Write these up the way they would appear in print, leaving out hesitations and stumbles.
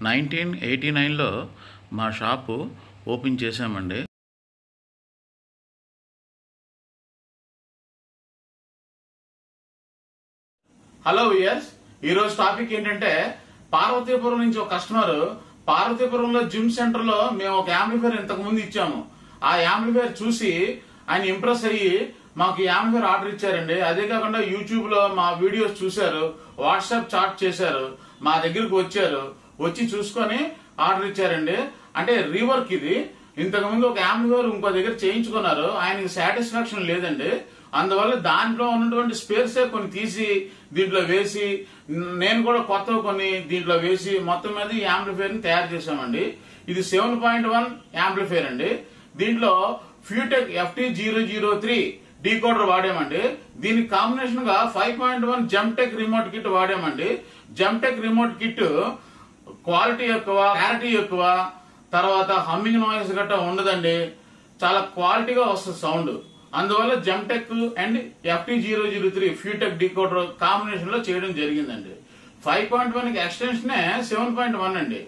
1989లో మా shop open చేశామండి. Hello viewers, ఈరోజు టాపిక్ ఏంటంటే పార్వతీపురం నుంచి ఒక కస్టమర్ పార్వతీపురంలో జిమ్ సెంటర్ లో మేము ఒక యాంప్లిఫైర్ ఇంతకు ముందు ఇచ్చాము. ఆ యాంప్లిఫైర్ చూసి ఆయన ఇంప్రెస్ అయ్యి మాకు యాంప్లిఫైర్ ఆర్డర్ ఇచ్చారండి. అదే కాకుండా యూట్యూబ్ లో మా వీడియోస్ చూశారు, వాట్సాప్ చాట్ చేశారు, మా దగ్గరకు వచ్చారు, వచ్చి చూసుకొని ఆర్డర్ ఇచ్చారండి. అంటే రీవర్క్ ఇది. ఇంతకు ముందు ఒక యాంప్లిఫైర్ ఇంకో దగ్గర చేయించుకున్నారు, ఆయనకి సాటిస్ఫాక్షన్ లేదండి. అందువల్ల దాంట్లో ఉన్నటువంటి స్పేర్సే కొన్ని తీసి దీంట్లో వేసి, నేను కూడా కొత్త కొన్ని దీంట్లో వేసి మొత్తం మీద ఈ యాంప్లిఫైర్ ని తయారు చేశామండి. ఇది 7.1 యాంప్లిఫైర్ అండి. దీంట్లో ఫ్యూటెక్ FT003 డీకోడర్ వాడామండి. దీనికి కాంబినేషన్ గా 5.1 జెమ్టెక్ రిమోట్ కిట్ వాడామండి. జెమ్టెక్ రిమోట్ కిట్ క్వాలిటీ ఎక్కువ, క్లారిటీ ఎక్కువ, తర్వాత హమ్మింగ్ నాయిస్ గట్రా ఉండదండి. చాలా క్వాలిటీగా వస్తుంది సౌండ్. అందువల్ల జెమ్టెక్ అండ్ FT003 ఫ్యూటెక్ డీకోడర్ కాంబినేషన్ లో చేయడం జరిగిందండి. 5.1 కి ఎక్స్టెన్షన్ 7.1 అండి.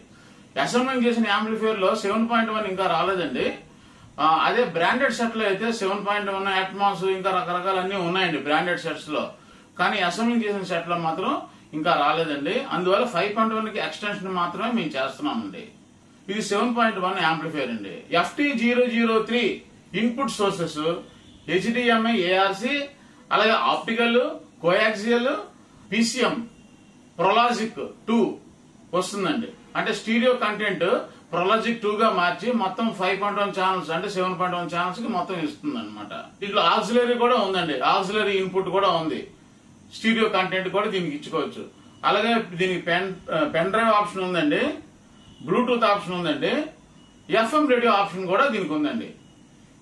అసెంబ్లింగ్ చేసిన యాంప్లిఫైర్ లో 7.1 ఇంకా రాలేదండి. అదే బ్రాండెడ్ సెట్ లో అయితే 7.1 అట్మాస్ ఇంకా రకరకాల అన్ని ఉన్నాయండి బ్రాండెడ్ సెట్స్ లో. కానీ అసెంబ్లింగ్ చేసిన సెట్ లో మాత్రం ఇంకా రాలేదండి. అందువల్ల 5.1 కి ఎక్స్టెన్షన్ మాత్రమే మేము చేస్తున్నామండి. ఇది 7.1 యాంప్లిఫైర్ అండి. FT003 input sources HDMI, ARC, అలాగే ఆప్టికల్, కోయాక్సియల్, PCM, ప్రొలాజిక్ 2 వస్తుందండి. అంటే స్టీరియో కంటెంట్ ప్రొలాజిక్ 2 గా మార్చి మొత్తం 5.1 ఛానల్స్ అంటే 7.1 ఛానల్స్ కి మొత్తం ఇస్తుంది అనమాట. దీంట్లో ఆక్సిలరీ కూడా ఉందండి, ఆక్సిలరీ ఇన్పుట్ కూడా ఉంది. స్టీరియో కంటెంట్ కూడా దీనికి ఇచ్చుకోవచ్చు. అలాగే దీనికి పెన్ డ్రైవ్ ఆప్షన్ ఉందండి, బ్లూటూత్ ఆప్షన్ ఉందండి, FM రేడియో ఆప్షన్ కూడా దీనికి ఉందండి.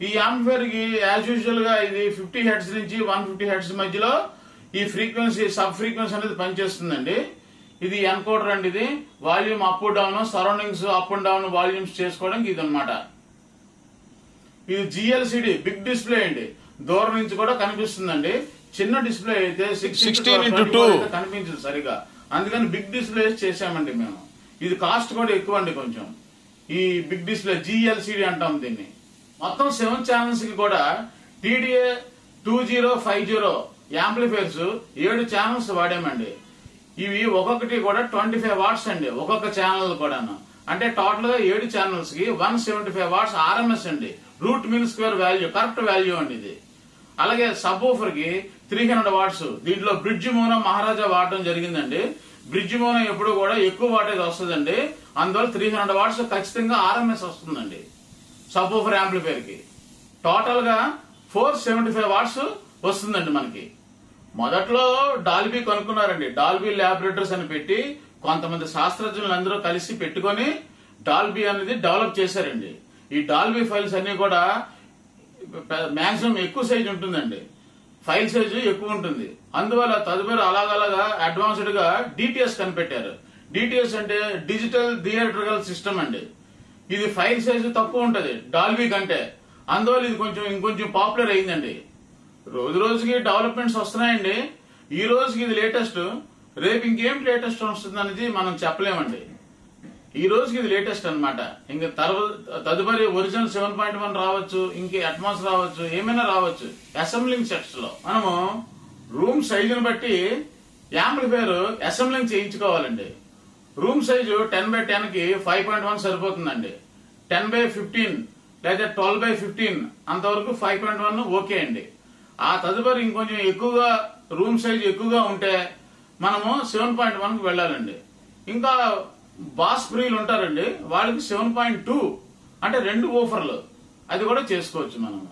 ఈ యాంప్లిఫైర్ కి యాజ్ యూజువల్ గా ఇది 50 హెర్ట్జ్ నుంచి 150 హెర్ట్జ్ మధ్యలో ఈ ఫ్రీక్వెన్సీ సబ్ ఫ్రీక్వెన్సీ అనేది పనిచేస్తుందండి. ఇది ఎన్కోడర్ అండి. ఇది volume up down, surroundings up and down volumes చేసుకోవడానికి ఇది అనమాట. ఇది GLCD బిగ్ డిస్ప్లే అండి. దూరం నుంచి కూడా కనిపిస్తుందండి. చిన్న డిస్ప్లే అయితే 16:2 కనిపించదు సరిగా, అందుకని బిగ్ డిస్ప్లే చేసామండి మేము. ఇది కాస్ట్ కూడా ఎక్కువ అండి కొంచెం. ఈ బిగ్ డిస్ప్లే GLCD అంటాం దీన్ని. మొత్తం 7 ఛానల్స్ కి కూడా TDA 2050 యాంప్లిఫైర్స్ 7 ఛానల్స్ వాడామండి. ఇవి ఒక్కొక్కటి కూడా 25 వాట్స్ అండి, ఒక్కొక్క ఛానల్ కూడాను. అంటే టోటల్ గా 7 ఛానల్స్ కి 175 వాట్స్ RMS అండి. Root mean square value, correct value అండి ఇది. అలాగే సబ్ ఊఫర్ కి 300 వాట్స్. దీంట్లో బ్రిడ్జ్ మోనో మహారాజా వాడటం జరిగిందండి. బ్రిడ్జ్ మోనో ఎప్పుడు కూడా ఎక్కువ వాటేజ్ వస్తుందండి. అందువల్ల 300 వాట్స్ ఖచ్చితంగా RMS వస్తుందండి సబ్ ఊఫర్ యాంప్లిఫైర్ కి. టోటల్ గా 475 వాట్స్ వస్తుందండి మనకి. మొదట్లో డాల్బీ కనుక్కున్నారండి. డాల్బీ ల్యాబొరేటరీస్ అని పెట్టి కొంతమంది శాస్త్రజ్ఞులు అందరూ కలిసి పెట్టుకుని డాల్బీ అనేది డెవలప్ చేశారండి. ఈ డాల్బీ ఫైల్స్ అన్ని కూడా మాక్సిమం ఎక్కువ సైజ్ ఉంటుందండి, ఫైల్ సైజు ఎక్కువ ఉంటుంది. అందువల్ల తదుపరి అలాగలాగా అడ్వాన్స్డ్ గా DTS కనిపెట్టారు. DTS అంటే డిజిటల్ థియేట్రికల్ సిస్టమ్ అండి. ఇది ఫైల్ సైజు తక్కువ ఉంటది డాల్బీ కంటే. అందువల్ల ఇది ఇంకొంచెం పాపులర్ అయిందండి. రోజు రోజుకి డెవలప్మెంట్స్ వస్తున్నాయండి. ఈ రోజుకి ఇది లేటెస్ట్, రేపు ఇంకేం లేటెస్ట్ వస్తుంది అనేది మనం చెప్పలేమండి. ఈ రోజుకి ఇది లేటెస్ట్ అనమాట. ఇంకా తదుపరి ఒరిజినల్ 7.1 రావచ్చు, ఇంకే అట్మాస్ రావచ్చు, ఏమైనా రావచ్చు. అసెంబ్లింగ్ సెట్స్ లో మనము రూమ్ సైజును బట్టి యాంప్లిఫైర్ అసెంబ్లింగ్ చేయించుకోవాలండి. రూమ్ సైజు 10x10 కి 5.1 సరిపోతుందండి. 10x15 లేదా 12x15 అంతవరకు 5.1 ఓకే అండి. ఆ తదుపరి ఇంకొంచెం ఎక్కువగా రూమ్ సైజ్ ఎక్కువగా ఉంటే మనము 7.1 కి వెళ్ళాలండి. ఇంకా బాస్ ప్రియులు ఉంటారండి, వాళ్ళకి 7.2 అంటే 2 ఊఫర్లు, అది కూడా చేసుకోవచ్చు మనము.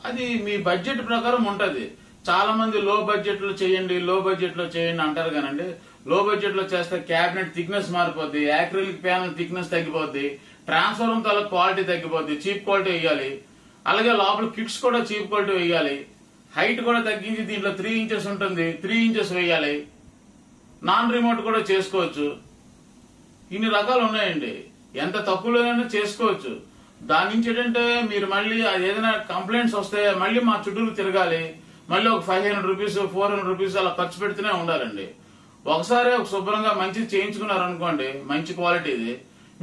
అది మీ బడ్జెట్ ప్రకారం ఉంటది. చాలా మంది లో బడ్జెట్ లో చేయండి, లో బడ్జెట్ లో చేయండి అంటారు కానండి. లో బడ్జెట్ లో చేస్తే క్యాబినెట్ థిక్నెస్ మారిపోద్ది, యాక్రిలిక్ ప్యానల్ థిక్నెస్ తగ్గిపోద్ది, ట్రాన్స్ఫార్మర్ తాల క్వాలిటీ తగ్గిపోద్ది, చీప్ క్వాలిటీ వేయాలి. అలాగే లోపల కిట్స్ కూడా చీప్ క్వాలిటీ వేయాలి. హైట్ కూడా తగ్గించి దీంట్లో 3 ఇంచెస్ ఉంటుంది, 3 ఇంచెస్ వేయాలి. నాన్ రిమోట్ కూడా చేసుకోవచ్చు. ఇన్ని రకాలు ఉన్నాయండి. ఎంత తక్కువలోనైనా చేసుకోవచ్చు. దాని నుంచి ఏంటంటే మీరు మళ్ళీ ఏదైనా కంప్లైంట్స్ వస్తే మళ్ళీ మా చుట్టూరు తిరగాలి, మళ్ళీ ఒక 500 రూపీస్ 400 రూపీస్ అలా ఖర్చు పెడుతూనే ఉండాలండి. ఒకసారి శుభ్రంగా మంచిది చేయించుకున్నారనుకోండి, మంచి క్వాలిటీది,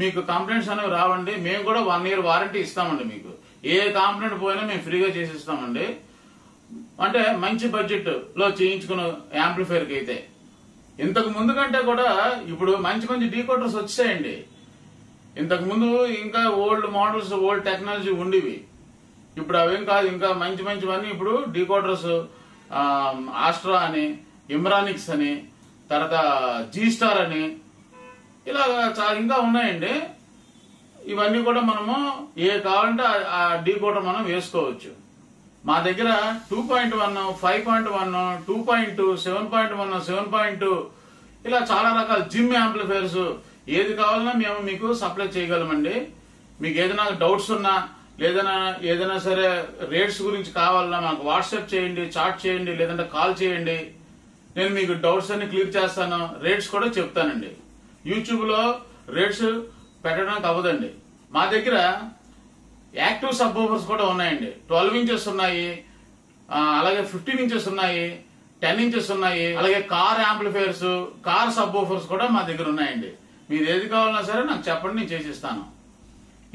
మీకు కంప్లైంట్స్ అనేవి రావండి. మేము కూడా 1 year వారంటీ ఇస్తామండి. మీకు ఏ కంప్లైంట్ పోయినా మేము ఫ్రీగా చేసిస్తామండి. అంటే మంచి బడ్జెట్ లో చేయించుకున్న యాంప్లిఫైర్ కి అయితే ఇంతకు ముందు కంటే కూడా ఇప్పుడు మంచి మంచి డీకోడర్స్ వచ్చాయండి. ఇంతకు ముందు ఇంకా ఓల్డ్ మోడల్స్, ఓల్డ్ టెక్నాలజీ ఉండేవి. ఇప్పుడు అవేం కాదు, ఇంకా మంచి మంచివన్నీ ఇప్పుడు డీకోడర్స్, ఆస్ట్రా అని, ఇమ్రానిక్స్ అని, తర్వాత జీ స్టార్ అని, ఇలా ఇంకా ఉన్నాయండి. ఇవన్నీ కూడా మనము ఏ కావాలంటే ఆ డీకోడర్ మనం వేసుకోవచ్చు. మా దగ్గర 2.1, 5.1, 2.2, 7.1, 7.2 ఇలా చాలా రకాల జిమ్ యాంప్లిఫైర్స్ ఏది కావాలన్నా మేము మీకు సప్లై చేయగలమండి. మీకు ఏదైనా డౌట్స్ ఉన్నా ఏదైనా సరే రేట్స్ గురించి కావాలన్నా మాకు వాట్సాప్ చేయండి, చాట్ చేయండి, లేదంటే కాల్ చేయండి. నేను మీకు డౌట్స్ అన్ని క్లియర్ చేస్తాను, రేట్స్ కూడా చెప్తానండి. యూట్యూబ్ లో రేట్స్ పెట్టడానికి అవ్వదండి. మా దగ్గర యాక్టివ్ సబ్ వూఫర్స్ కూడా ఉన్నాయండి. 12 inches ఉన్నాయి, అలాగే 15 inches ఉన్నాయి, 10 inches ఉన్నాయి. అలాగే car amplifiers, car sub woofers కూడా మా దగ్గర ఉన్నాయండి. మీరు ఏది కావాలన్నా సరే నాకు చెప్పండి, నేను చేసిస్తాను.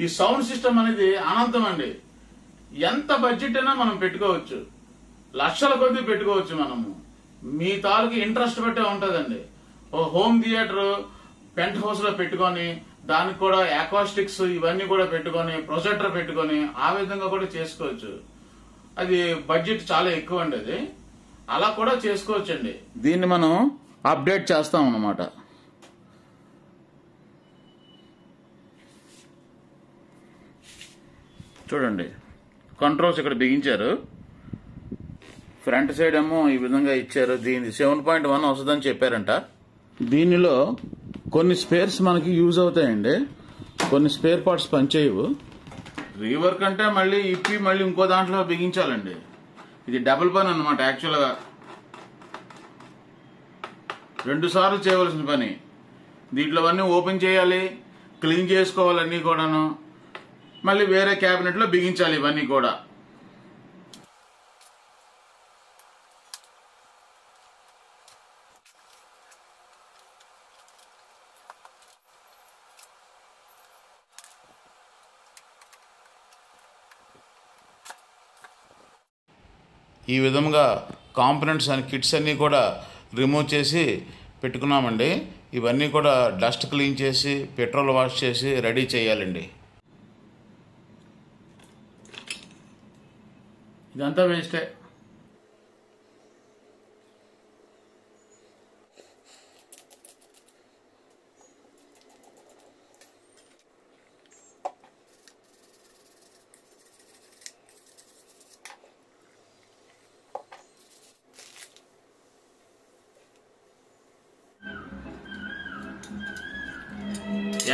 ఈ సౌండ్ సిస్టమ్ అనేది అనంతం అండి. ఎంత బడ్జెట్ అయినా మనం పెట్టుకోవచ్చు, లక్షల కొద్దీ పెట్టుకోవచ్చు. మనము మీ తాలూకు ఇంట్రెస్ట్ బట్టే ఉంటుందండి. ఓ హోమ్ థియేటర్ పెంట్ హౌస్ లో పెట్టుకొని దానికి కూడా అకాస్టిక్స్ ఇవన్నీ కూడా పెట్టుకొని, ప్రొజెక్టర్ పెట్టుకొని ఆ విధంగా కూడా చేసుకోవచ్చు. అది బడ్జెట్ చాలా ఎక్కువ అండి. అది అలా కూడా చేసుకోవచ్చు అండి. దీన్ని మనం అప్డేట్ చేస్తాం అన్నమాట. చూడండి, కంట్రోల్స్ ఇక్కడ బిగించారు, ఫ్రంట్ సైడ్ ఏమో ఈ విధంగా ఇచ్చారు. దీని 7.1 వస్తుందని చెప్పారంట. దీనిలో కొన్ని స్పేర్స్ మనకి యూజ్ అవుతాయండి, కొన్ని స్పేర్ పార్ట్స్ పనిచేయవు. రీవర్క్ అంటే మళ్ళీ ఇప్పి మళ్ళీ ఇంకో దాంట్లో బిగించాలండి. ఇది డబుల్ పని అన్నమాట. యాక్చువల్గా 2 సార్లు చేయవలసిన పని. దీంట్లో అన్నీ ఓపెన్ చేయాలి, క్లీన్ చేసుకోవాలి అన్నీ కూడాను, మళ్ళీ వేరే క్యాబినెట్ లో బిగించాలి ఇవన్నీ కూడా. ఈ విధంగా కాంపోనెంట్స్ అండ్ కిట్స్ అన్నీ కూడా రిమూవ్ చేసి పెట్టుకున్నామండి. ఇవన్నీ కూడా డస్ట్ క్లీన్ చేసి పెట్రోల్ వాష్ చేసి రెడీ చేయాలండి. ఇదంతా వేస్టే.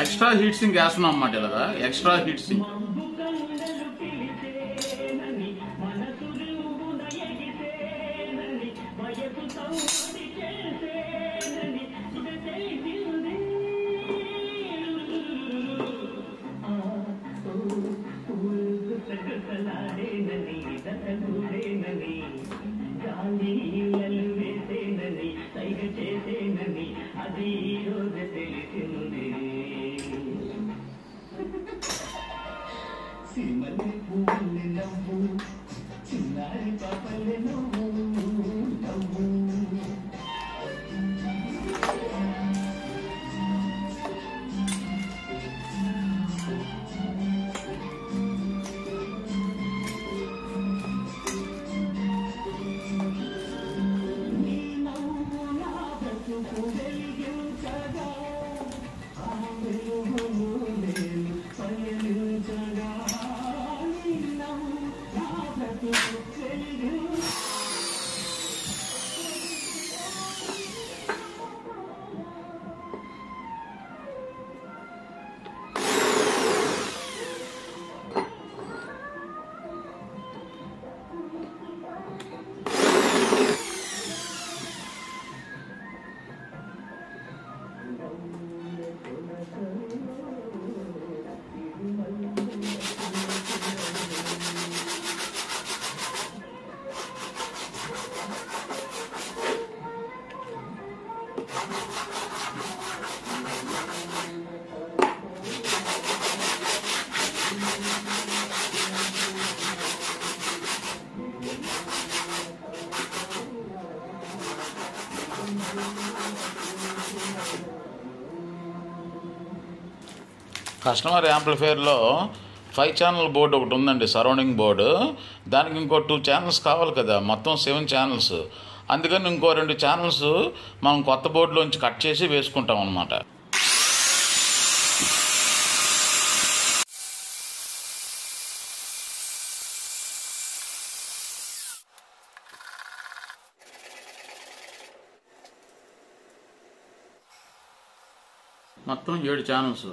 ఎక్స్ట్రా హీట్ సింక్ వేస్తున్నాం అన్నమాట. ఇలాగా ఎక్స్ట్రా హీట్ సింక్. కస్టమర్ యాంప్లిఫైయర్లో 5 ఛానల్ బోర్డు ఒకటి ఉందండి, సరౌండింగ్ బోర్డు. దానికి ఇంకో 2 ఛానల్స్ కావాలి కదా, మొత్తం 7 ఛానల్స్. అందుకని ఇంకో 2 ఛానల్స్ మనం కొత్త బోర్డులోంచి కట్ చేసి వేసుకుంటాం అన్నమాట. మొత్తం 7 ఛానల్స్.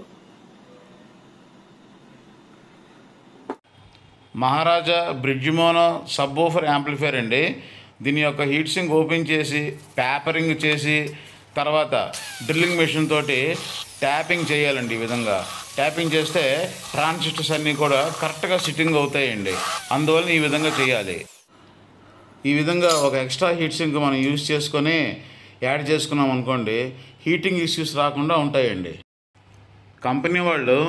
మహారాజా బ్రిడ్జ్ మోనో సబ్వూఫర్ యాంప్లిఫైయర్ అండి. దీని యొక్క హీట్ సింక్ ఓపెన్ చేసి పేపరింగ్ చేసి తర్వాత డ్రిల్లింగ్ మెషిన్ తోటి ట్యాపింగ్ చేయాలండి. ఈ విధంగా ట్యాపింగ్ చేస్తే ట్రాన్సిస్టర్స్ అన్నీ కూడా కరెక్ట్గా సిట్టింగ్ అవుతాయండి. అందువల్ల ఈ విధంగా చేయాలి. ఈ విధంగా ఒక ఎక్స్ట్రా హీట్ సింక్ మనం యూజ్ చేసుకొని యాడ్ చేసుకున్నాం అనుకోండి, హీటింగ్ ఇష్యూస్ రాకుండా ఉంటాయండి. కంపెనీ వాళ్ళు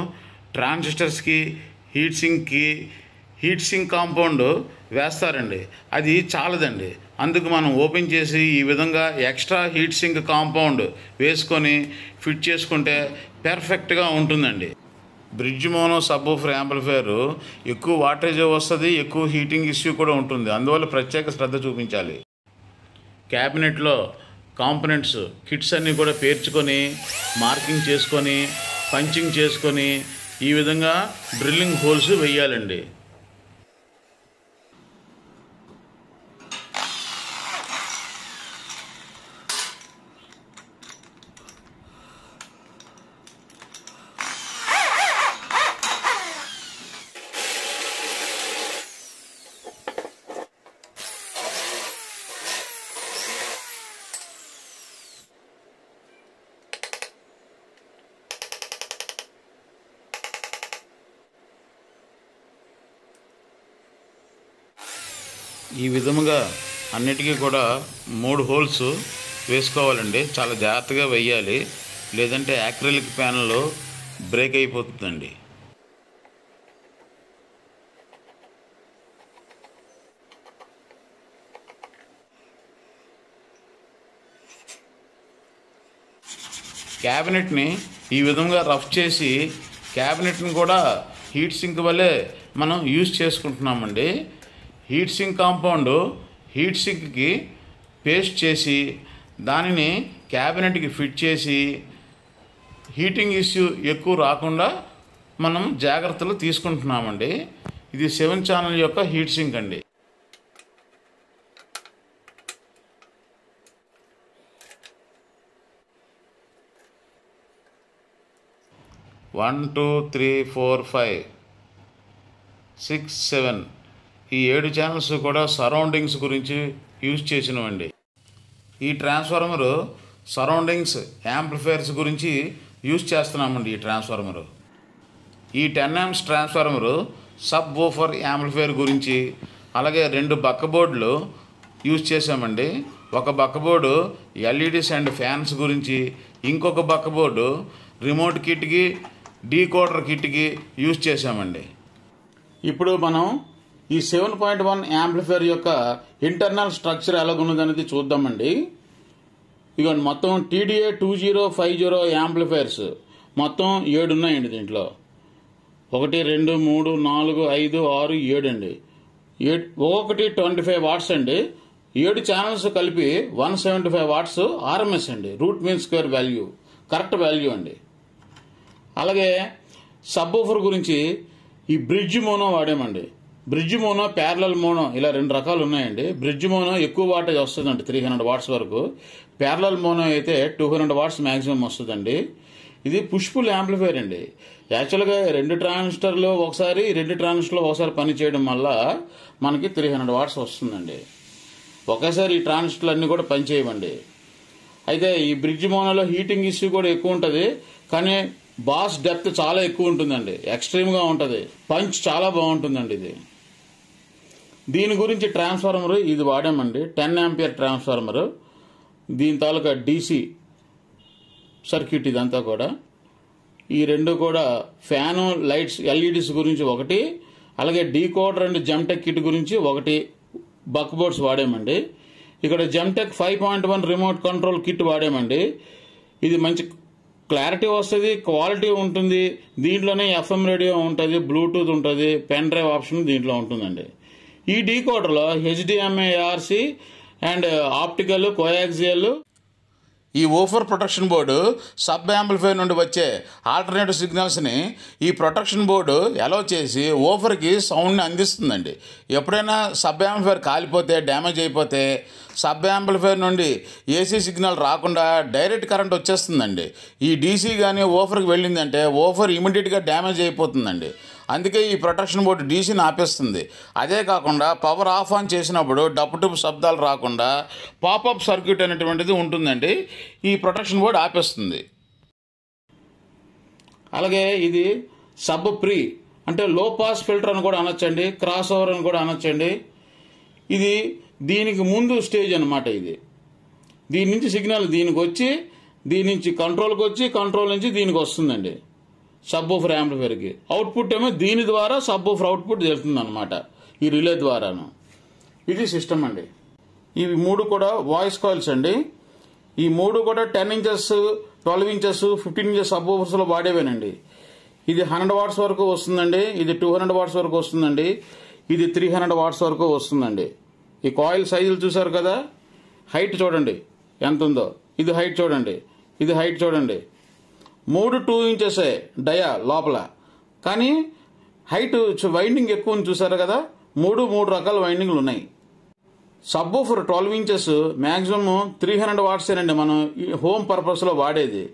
ట్రాన్సిస్టర్స్కి హీట్ సింక్ కాంపౌండ్ వేస్తారండి. అది చాలదండి. అందుకు మనం ఓపెన్ చేసి ఈ విధంగా ఎక్స్ట్రా హీట్ సింక్ కాంపౌండ్ వేసుకొని ఫిట్ చేసుకుంటే పెర్ఫెక్ట్గా ఉంటుందండి. బ్రిడ్జ్ మోనో సబ్వూఫర్ యాంప్లిఫైయర్ ఎక్కువ వాటేజ్ వస్తుంది, ఎక్కువ హీటింగ్ ఇష్యూ కూడా ఉంటుంది. అందువల్ల ప్రత్యేక శ్రద్ధ చూపించాలి. క్యాబినెట్లో కాంపోనెంట్స్ కిట్స్ అన్నీ కూడా పేర్చుకొని మార్కింగ్ చేసుకొని పంచింగ్ చేసుకొని ఈ విధంగా డ్రిల్లింగ్ హోల్స్ వేయాలండి. ఈ విధముగా అన్నిటికీ కూడా 3 హోల్స్ వేసుకోవాలండి. చాలా జాగ్రత్తగా వేయాలి, లేదంటే యాక్రిలిక్ ప్యానెల్ బ్రేక్ అయిపోతుందండి. క్యాబినెట్ని ఈ విధంగా రఫ్ చేసి క్యాబినెట్ని కూడా హీట్ సింక్ వల్లే మనం యూజ్ చేసుకుంటున్నామండి. హీట్ సింక్ కాంపౌండ్ హీట్ సింక్కి పేస్ట్ చేసి దానిని క్యాబినెట్కి ఫిట్ చేసి హీటింగ్ ఇష్యూ ఎక్కువ రాకుండా మనం జాగ్రత్తలు తీసుకుంటున్నామండి. ఇది 7 ఛానల్ యొక్క హీట్ సింక్ అండి. One, 2, 3, 4, 5, 6, 7 ఈ 7 ఛానల్స్ కూడా సరౌండింగ్స్ గురించి యూజ్ చేసినవండి. ఈ ట్రాన్స్ఫార్మరు సరౌండింగ్స్ యాంప్లిఫైయర్స్ గురించి యూజ్ చేస్తున్నామండి. ఈ 10 amps transformer sub woofer amplifier గురించి, అలాగే 2 బక్కబోర్డులు యూజ్ చేసామండి. ఒక బక్కబోర్డు ఎల్ఈడీస్ అండ్ ఫ్యాన్స్ గురించి, ఇంకొక బక్కబోర్డు రిమోట్ కిట్కి డీకోడర్ కిట్కి యూజ్ చేసామండి. ఇప్పుడు మనం ఈ 7.1 యాంప్లిఫైయర్ యొక్క ఇంటర్నల్ స్ట్రక్చర్ ఎలాగున్నదనేది చూద్దామండి. ఇదిగోండి, మొత్తం TDA 2050 యాంప్లిఫైయర్స్ మొత్తం 7 ఉన్నాయండి. దీంట్లో 1, 2, 3, 4, 5, 6, 7 అండి. ఒక్కొక్కటి 25 వాట్స్ అండి. 7 ఛానల్స్ కలిపి 175 వాట్స్ RMS అండి. Root mean square value, correct value అండి. అలాగే సబ్వూఫర్ గురించి ఈ బ్రిడ్జ్ మోనో వాడామండి. బ్రిడ్జ్ మోనో, ప్యారలల్ మోనో ఇలా 2 రకాలు ఉన్నాయండి. బ్రిడ్జ్ మోనో ఎక్కువ వాటేజ్ వస్తుందండి, 300 వాట్స్ వరకు. ప్యారలల్ మోనో అయితే 200 వాట్స్ మ్యాక్సిమం వస్తుందండి. ఇది పుష్పుల్ యాంప్లిఫైయర్ అండి. యాక్చువల్గా 2 ట్రాన్సిస్టర్లు ఒకసారి 2 ట్రాన్సిస్టర్లు ఒకసారి పని చేయడం వల్ల మనకి 300 వాట్స్ వస్తుందండి. ఒకేసారి ఈ ట్రాన్సిస్టర్లు అన్నీ కూడా పని చేయమండి. అయితే ఈ బ్రిడ్జ్ మోనోలో హీటింగ్ ఇష్యూ కూడా ఎక్కువ ఉంటుంది, కానీ బాస్ డెప్త్ చాలా ఎక్కువ ఉంటుందండి. ఎక్స్ట్రీమ్గా ఉంటుంది, పంచ్ చాలా బాగుంటుందండి. దీని గురించి ట్రాన్స్ఫార్మర్ ఇది వాడామండి. 10 ఆంపియర్ ట్రాన్స్ఫార్మర్. దీని తాలూకా DC సర్క్యూట్ ఇదంతా కూడా. ఈ 2 కూడా ఫ్యాను, లైట్స్, LEDs గురించి ఒకటి, అలాగే డీకోడర్ అండ్ జెమ్టెక్ కిట్ గురించి ఒకటి బక్ బోర్డ్స్ వాడామండి. ఇక్కడ జెమ్టెక్ 5.1 రిమోట్ కంట్రోల్ కిట్ వాడామండి. ఇది మంచి క్లారిటీ వస్తుంది, క్వాలిటీ ఉంటుంది. దీంట్లోనే ఎఫ్ఎం రేడియో ఉంటుంది, బ్లూటూత్ ఉంటుంది, పెన్ డ్రైవ్ ఆప్షన్ దీంట్లో ఉంటుందండి. ఈ డీకోడర్లో HDMI ARC and optical, coaxial. ఈ over protection board sub amplifier నుండి వచ్చే ఆల్టర్నేటివ్ సిగ్నల్స్ని ఈ ప్రొటెక్షన్ బోర్డు అలౌ చేసి ఓఫర్కి సౌండ్ని అందిస్తుందండి. ఎప్పుడైనా సబ్ యాంప్లిఫైర్ కాలిపోతే, డ్యామేజ్ అయిపోతే సబ్ యాంప్లిఫైర్ నుండి AC సిగ్నల్ రాకుండా డైరెక్ట్ కరెంట్ వచ్చేస్తుందండి. ఈ DC కానీ ఓఫర్కి వెళ్ళిందంటే ఓఫర్ ఇమీడియట్గా డ్యామేజ్ అయిపోతుందండి. అందుకే ఈ ప్రొటెక్షన్ బోర్డు DCని ఆపేస్తుంది. అదే కాకుండా పవర్ ఆఫ్ ఆన్ చేసినప్పుడు డప్పు శబ్దాలు రాకుండా పాపప్ సర్క్యూట్ అనేటువంటిది ఉంటుందండి. ఈ ప్రొటెక్షన్ బోర్డు ఆపేస్తుంది. అలాగే ఇది సబ్ ప్రీ అంటే లో పాస్ ఫిల్టర్ అని కూడా అనొచ్చండి, క్రాస్ ఓవర్ అని కూడా అనొచ్చండి. ఇది దీనికి ముందు స్టేజ్ అనమాట. ఇది దీని నుంచి సిగ్నల్ దీనికి వచ్చి, దీని నుంచి కంట్రోల్కి వచ్చి, కంట్రోల్ నుంచి దీనికి వస్తుందండి సబ్ ఊఫర్ యాంప్లిఫైర్కి. అవుట్పుట్ ఏమో దీని ద్వారా సబ్ ఊఫర్ అవుట్పుట్ వెళ్తుంది అనమాట ఈ రిలే ద్వారాను. ఇది సిస్టమ్ అండి. ఇవి 3 కూడా వాయిస్ కాయిల్స్ అండి. ఈ 3 కూడా 10 ఇంచెస్, 12 ఇంచెస్, 15 ఇంచెస్ సబ్ ఊఫర్స్లో వాడేవేనండి. ఇది 100 వాట్స్ వరకు వస్తుందండి, ఇది 200 వాట్స్ వరకు వస్తుందండి, ఇది 300 వాట్స్ వరకు వస్తుందండి. ఈ కాయిల్ సైజులు చూసారు కదా, హైట్ చూడండి ఎంత ఉందో. ఇది హైట్ చూడండి, ఇది హైట్ చూడండి. 3 2 ఇంచెసే డయా లోపల, కానీ హైట్ వైండింగ్ ఎక్కువ ఉంది చూసారు కదా. 3 రకాల వైండింగ్లు ఉన్నాయి. సబ్ ఊఫర్ 12 ఇంచెస్ మ్యాక్సిమం 300 వాట్సేనండి మనం హోమ్ పర్పస్లో వాడేది.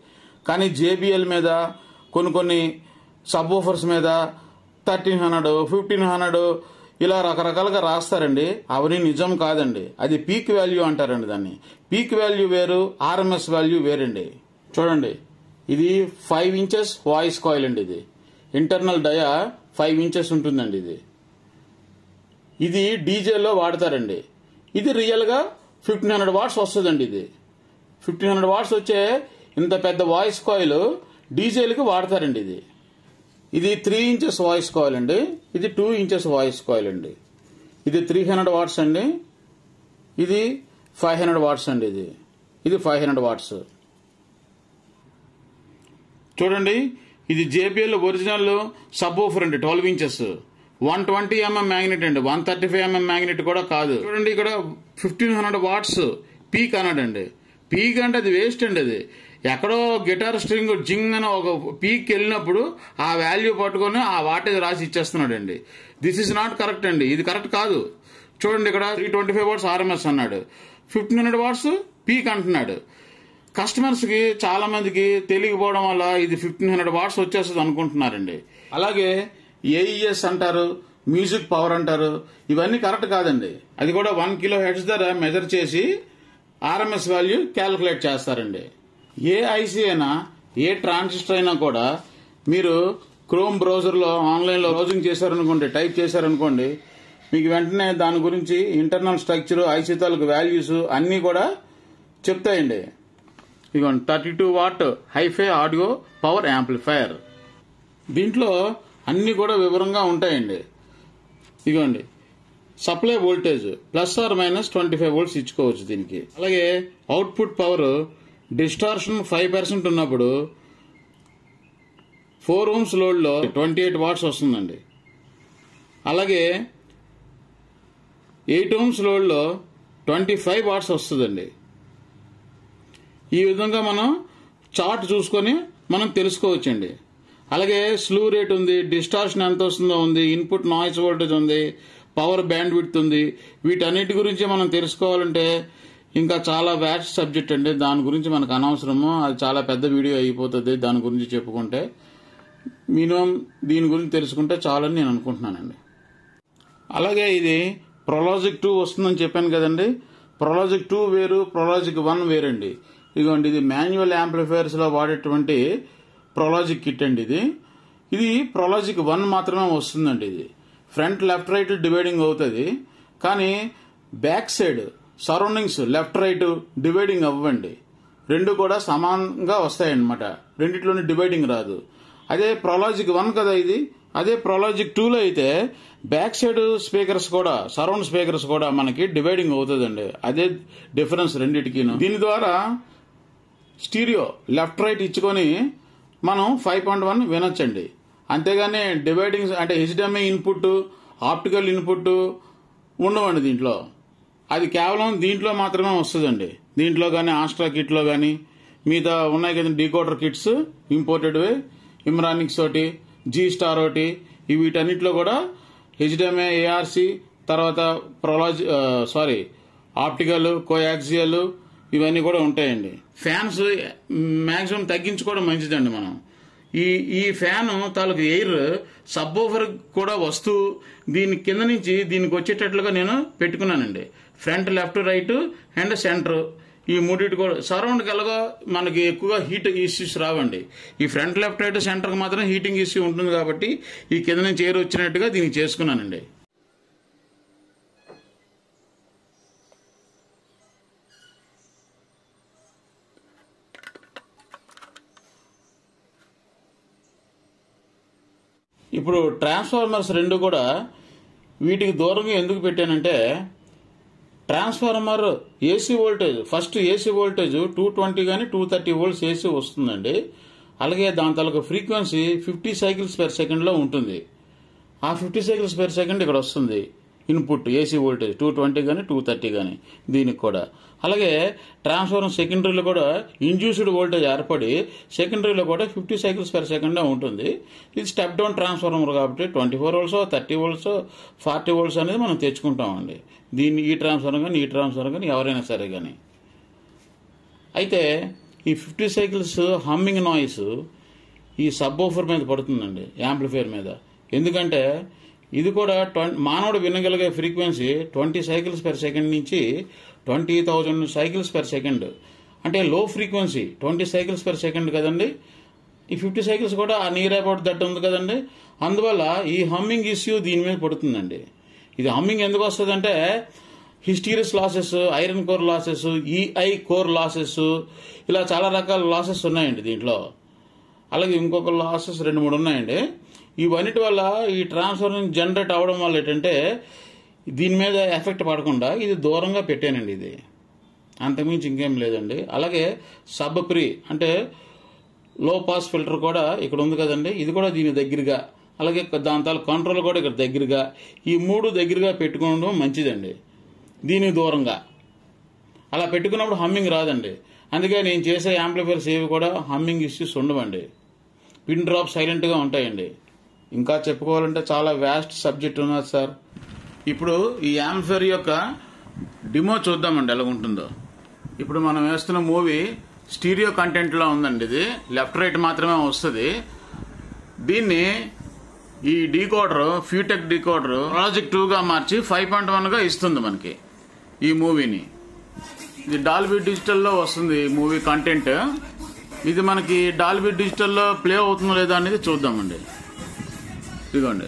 కానీ JBL మీద కొన్ని సబ్ ఊఫర్స్ మీద 1300, 1500 ఇలా రకరకాలుగా రాస్తారండి. అవన్నీ నిజం కాదండి. అది పీక్ వాల్యూ అంటారండి దాన్ని. పీక్ వాల్యూ వేరు, RMS వాల్యూ వేరండి. చూడండి, ఇది 5 ఇంచెస్ వాయిస్ కాయిల్ అండి. ఇది ఇంటర్నల్ డయా 5 ఇంచెస్ ఉంటుందండి. ఇది డీజేలో వాడతారండి. ఇది రియల్గా 1500 వాట్స్ వస్తుందండి. ఇది 1500 వాట్స్ వచ్చే ఇంత పెద్ద వాయిస్ కాయిల్ డీజేలకి వాడతారండి. ఇది 3 ఇంచెస్ వాయిస్ కాయిల్ అండి. ఇది 2 ఇంచెస్ వాయిస్ కాయిల్ అండి. ఇది 300 వాట్స్ అండి. ఇది 500 వాట్స్ అండి. ఇది 500 వాట్స్. చూడండి, ఇది JBL ఒరిజినల్ సబ్ ఊఫర్ అండి. 12 ఇంచెస్ 120 mm మ్యాగ్నెట్ అండి, 135 mm మ్యాగ్నెట్ కూడా కాదు. చూడండి, ఇక్కడ 1500 వాట్స్ పీక్ అన్నాడండి. పీక్ అంటే అది వేస్ట్ అండి. అది ఎక్కడో గిటార్ స్ట్రింగ్ జింగ్ అని ఒక పీక్ వెళ్ళినప్పుడు ఆ వాల్యూ పట్టుకొని ఆ వాటేజ్ రాసి ఇచ్చేస్తున్నాడు అండి. దిస్ ఇస్ నాట్ కరెక్ట్ అండి. ఇది కరెక్ట్ కాదు. చూడండి, ఇక్కడ 325 వాట్స్ RMS అన్నాడు, 1500 వాట్స్ పీక్ అంటున్నాడు. కస్టమర్స్కి చాలా మందికి తెలియకపోవడం వల్ల ఇది 1500 వాట్స్ వచ్చేస్తుంది అనుకుంటున్నారండి. అలాగే AES అంటారు, మ్యూజిక్ పవర్ అంటారు. ఇవన్నీ కరెక్ట్ కాదండి. అది కూడా 1 kHz ధర మెజర్ చేసి RMS వాల్యూ క్యాలిక్యులేట్ చేస్తారండి. ఏ IC అయినా, ఏ ట్రాన్సిస్టర్ అయినా కూడా మీరు క్రోమ్ బ్రౌజర్లో ఆన్లైన్లో బ్రౌజింగ్ చేశారనుకోండి, టైప్ చేశారనుకోండి, మీకు వెంటనే దాని గురించి ఇంటర్నల్ స్ట్రక్చర్, IC తాలూకు వాల్యూస్ అన్నీ కూడా చెప్తాయండి. ఇదిగోండి 32 watt hi-fi audio power amplifier. దీంట్లో అన్నీ కూడా వివరంగా ఉంటాయండి. ఇదిగోండి సప్లై వోల్టేజ్ +or-25 వోల్ట్స్ ఇచ్చుకోవచ్చు దీనికి. అలాగే అవుట్పుట్ పవర్ డిస్టార్షన్ 5% ఉన్నప్పుడు 4 ohms లోడ్లో 28 వాట్స్ వస్తుందండి. అలాగే 8 ohms లోడ్లో 25 వాట్స్ వస్తుందండి. ఈ విధంగా మనం చార్ట్ చూసుకొని మనం తెలుసుకోవచ్చండి. అలాగే స్లూ రేట్ ఉంది, డిస్టార్షన్ ఎంత వస్తుందో ఉంది, ఇన్పుట్ నాయిస్ వోల్టేజ్ ఉంది, పవర్ బ్యాండ్ విడ్త్ ఉంది. వీటన్నిటి గురించి మనం తెలుసుకోవాలంటే ఇంకా చాలా వ్యాస్ట్ సబ్జెక్ట్ అండి. దాని గురించి మనకు అనవసరము, అది చాలా పెద్ద వీడియో అయిపోతుంది. దాని గురించి చెప్పుకుంటే మినిమం దీని గురించి తెలుసుకుంటే చాలని నేను అనుకుంటున్నానండి. అలాగే ఇది ప్రొలాజిక్ 2 వస్తుందని చెప్పాను కదండి. ప్రొలాజిక్ 2 వేరు, ప్రొలాజిక్ 1 వేరండి. ఇదిగోండి, ఇది మాన్యువల్ యాంప్లిఫైయర్స్లో వాడేటువంటి ప్రొలాజిక్ కిట్ అండి. ఇది ప్రొలాజిక్ 1 మాత్రమే వస్తుందండి. ఇది ఫ్రంట్ లెఫ్ట్ రైట్ డివైడింగ్ అవుతుంది, కానీ back side surroundings left right dividing అవ్వండి. రెండు కూడా సమానంగా వస్తాయన్నమాట. రెండిట్లోని డివైడింగ్ రాదు. అదే ప్రొలాజిక్ 1 కదా ఇది. అదే ప్రొలాజిక్ 2లో అయితే బ్యాక్ సైడ్ స్పీకర్స్ కూడా, సరౌండ్ స్పీకర్స్ కూడా మనకి డివైడింగ్ అవుతుందండి. అదే డిఫరెన్స్ రెండిటికి. దీని ద్వారా స్టీరియో లెఫ్ట్ రైట్ ఇచ్చుకొని మనం 5.1 వినొచ్చండి. అంతేగాని డివైడింగ్ అంటే హెచ్డిఎంఐ ఇన్పుట్, ఆప్టికల్ ఇన్పుట్ ఉండవండి దీంట్లో. అది కేవలం దీంట్లో మాత్రమే వస్తుందండి. దీంట్లో కానీ ఆస్ట్రా కిట్లో కానీ మిగతా ఉన్నాయి కదండి డీకోడర్ కిట్స్ ఇంపోర్టెడ్వి, ఇమ్రానిక్స్ ఒకటి, జీ స్టార్ ఒకటి, వీటన్నిటిలో కూడా హెచ్డిఎంఐ, ఏఆర్సి, తర్వాత ఆప్టికల్, కోయాక్సియల్ ఇవన్నీ కూడా ఉంటాయండి. ఫ్యాన్స్ మ్యాక్సిమం తగ్గించుకోవడం మంచిదండి. మనం ఈ ఫ్యాన్ తాలూకు ఎయిర్ సబ్ ఓవర్ కూడా వస్తూ దీని కింద నుంచి దీనికి వచ్చేటట్లుగా నేను పెట్టుకున్నానండి. Front, left, right and centre ఈ మూడింటి కూడా సరౌండ్కి ఎలాగో మనకి ఎక్కువగా హీట్ ఇష్యూస్ రావండి. ఈ ఫ్రంట్, లెఫ్ట్, రైట్, సెంటర్కి మాత్రం హీటింగ్ ఇష్యూ ఉంటుంది కాబట్టి ఈ కింద నుంచి ఎయిర్ వచ్చినట్టుగా దీనికి చేసుకున్నానండి. ఇప్పుడు ట్రాన్స్ఫార్మర్స్ రెండు కూడా వీటికి దూరంగా ఎందుకు పెట్టానంటే, transformer AC voltage first AC voltage 220 కానీ 230 వోల్ట్స్ ఏసీ వస్తుందండి. అలాగే దాని తాలూకు ఫ్రీక్వెన్సీ 50 సైకిల్స్ పర్ సెకండ్లో ఉంటుంది. ఆ 50 సైకిల్స్ పర్ సెకండ్ ఇక్కడ వస్తుంది ఇన్పుట్ ఏసీ వోల్టేజ్ 220 కానీ 230 కానీ దీనికి కూడా. అలాగే ట్రాన్స్ఫార్మర్ సెకండరీలో కూడా ఇండ్యూస్డ్ వోల్టేజ్ ఏర్పడి సెకండరీలో కూడా 50 సైకిల్స్ పర్ సెకండ్ ఉంటుంది. ఇది స్టెప్ డౌన్ ట్రాన్స్ఫార్మర్ కాబట్టి 24 వోల్ట్స్, 30 వోల్ట్స్, 40 వోల్ట్స్ అనేది మనం తెచ్చుకుంటామండి. దీన్ని ఈ ట్రాన్స్ఫార్మర్ కానీ ఈ ట్రాన్స్ఫార్మర్ కానీ ఎవరైనా సరే కానీ. అయితే ఈ 50 సైకిల్స్ హమ్మింగ్ నాయిస్ ఈ సబ్ ఓఫర్ మీద పడుతుందండి, యాంప్లిఫైర్ మీద. ఎందుకంటే ఇది కూడా మానవుడు వినగలిగే ఫ్రీక్వెన్సీ 20 సైకిల్స్ పర్ సెకండ్ నుంచి 20,000 సైకిల్స్ పర్ సెకండ్. అంటే లో ఫ్రీక్వెన్సీ 20 సైకిల్స్ పర్ సెకండ్ కదండి. ఈ 50 సైకిల్స్ కూడా ఆ నియర్ అబౌట్ దట్ ఉంది కదండి. అందువల్ల ఈ హమ్మింగ్ ఇష్యూ దీని మీద పడుతుందండి. ఇది హమ్మింగ్ ఎందుకు వస్తుందంటే hysteresis losses, iron core losses, EI core losses, ఇలా చాలా రకాల లాసెస్ ఉన్నాయండి దీంట్లో. అలాగే ఇంకొక లాసెస్ 2-3 ఉన్నాయండి. ఇవన్నిటి వల్ల ఈ ట్రాన్స్ఫార్మర్ జనరేట్ అవ్వడం వల్ల ఏంటంటే దీని మీద ఎఫెక్ట్ పడకుండా ఇది దూరంగా పెట్టానండి. ఇది అంతకుమించి ఇంకేం లేదండి. అలాగే సబ్ ప్రీ అంటే లో పాస్ ఫిల్టర్ కూడా ఇక్కడ ఉంది కదండి, ఇది కూడా దీని దగ్గరగా, అలాగే దాని తాలూ కంట్రోల్ కూడా ఇక్కడ దగ్గరగా, ఈ 3 దగ్గరగా పెట్టుకోవడం మంచిదండి. దీనికి దూరంగా అలా పెట్టుకున్నప్పుడు హమ్మింగ్ రాదండి. అందుకే నేను చేసే యాంప్లిఫైర్స్ ఏవి కూడా హమ్మింగ్ ఇష్యూస్ ఉండవండి. పిన్ డ్రాప్ సైలెంట్గా ఉంటాయండి. ఇంకా చెప్పుకోవాలంటే చాలా వ్యాస్ట్ సబ్జెక్ట్ ఉన్నది సార్. ఇప్పుడు ఈ యాంప్లిఫైర్ యొక్క డిమో చూద్దామండి ఎలా ఉంటుందో. ఇప్పుడు మనం వేస్తున్న మూవీ స్టీరియో కంటెంట్లో ఉందండి. ఇది లెఫ్ట్ రైట్ మాత్రమే వస్తుంది. దీన్ని ఈ డీకోడర్ ఫ్యూటెక్ డీకోడర్ ప్రాజెక్ట్ 2గా మార్చి 5.1గా ఇస్తుంది మనకి ఈ మూవీని. ఇది డాల్బీ డిజిటల్లో వస్తుంది మూవీ కంటెంట్. ఇది మనకి డాల్బీ డిజిటల్లో ప్లే అవుతుందో లేదా అనేది చూద్దామండి. ఇదిగోండి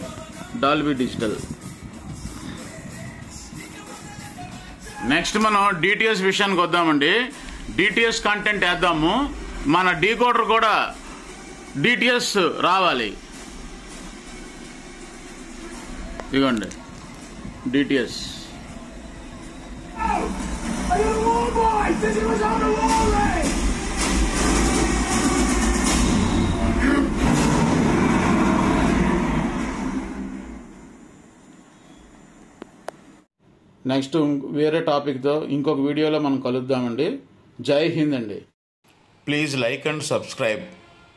డాల్బీ డిజిటల్. నెక్స్ట్ మనం డిటిఎస్ విషయానికి వద్దామండి. డిటిఎస్ కంటెంట్ వేద్దాము. మన డీకోడర్ కూడా డిటిఎస్ రావాలి. ఇదిగోండి డిటిఎస్. నెక్స్ట్ వేరే టాపిక్తో ఇంకొక వీడియోలో మనం కలుద్దామండి. జై హింద్ అండి. Please like and subscribe.